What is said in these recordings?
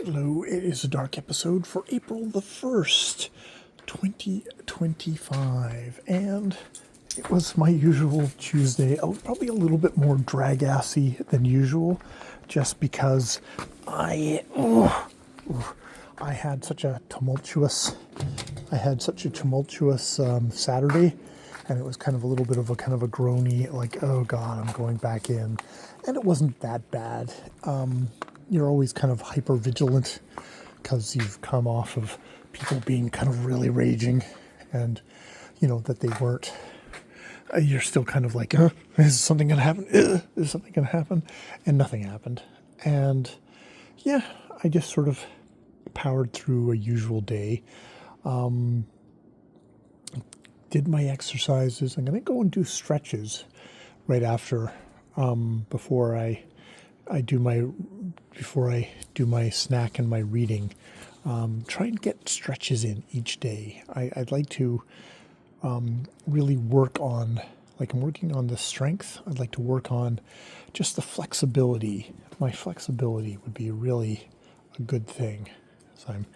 Hello, it is a dark episode for April the 1st, 2025, and it was my usual Tuesday, probably a little bit more drag-assy than usual, just because I had such a tumultuous Saturday, and it was kind of a little bit of a groany, like, oh God, I'm going back in, and it wasn't that bad. You're always kind of hyper vigilant because you've come off of people being kind of really raging, and that they weren't. You're still kind of like, is something gonna happen? Is something gonna happen? And nothing happened. And yeah, I just sort of powered through a usual day. Did my exercises. I'm gonna go and do stretches right after, before I do my snack and my reading. Try and get stretches in each day. I'd like to really work on, like I'm working on the strength. I'd like to work on just the flexibility. My flexibility would be really a good thing. So I'm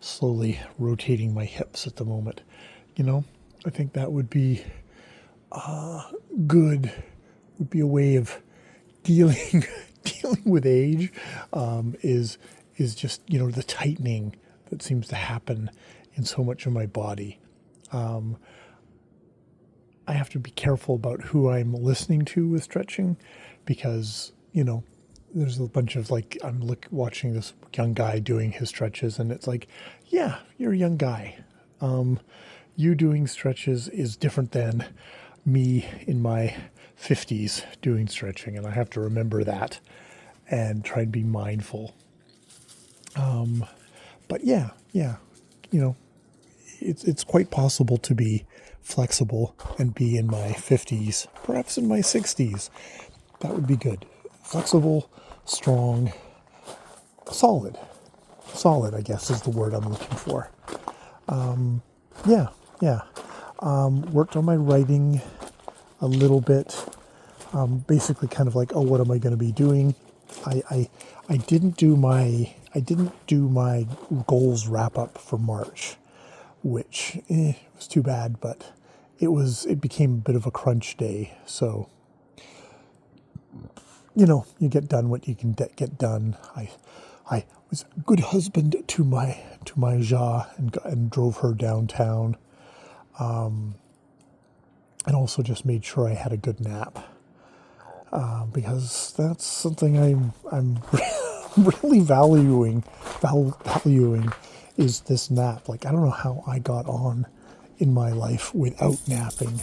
slowly rotating my hips at the moment. I think that would be good. Would be a way of dealing with age, is just the tightening that seems to happen in so much of my body. I have to be careful about who I'm listening to with stretching, because there's a bunch of, like, I'm watching this young guy doing his stretches, and it's like, yeah, you're a young guy. You doing stretches is different than me in my 50s doing stretching, and I have to remember that and try and be mindful. But yeah, it's quite possible to be flexible and be in my 50s, perhaps in my 60s. That would be good. Flexible, strong, solid. Solid, I guess, is the word I'm looking for. Worked on my writing a little bit. Basically kind of like, what am I going to be doing? I didn't do my goals wrap up for March, which was too bad, but it became a bit of a crunch day. So you get done what you can get done. I was a good husband to my Ja, and drove her downtown, and also just made sure I had a good nap, because that's something I'm really valuing is this nap. Like, I don't know how I got on in my life without napping.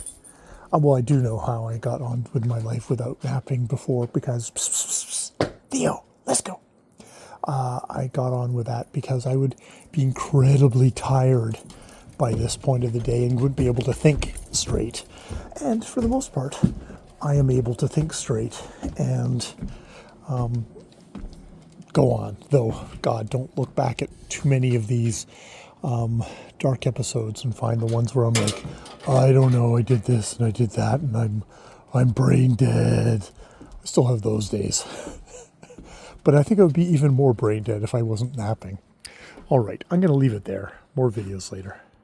Well, I do know how I got on with my life without napping before, because Theo, let's go. I got on with that because I would be incredibly tired by this point of the day and would be able to think straight. And for the most part, I am able to think straight and go on. Though, God, don't look back at too many of these dark episodes and find the ones where I'm like, I don't know, I did this and I did that, and I'm brain dead. I still have those days. But I think I would be even more brain dead if I wasn't napping. All right, I'm going to leave it there. More videos later.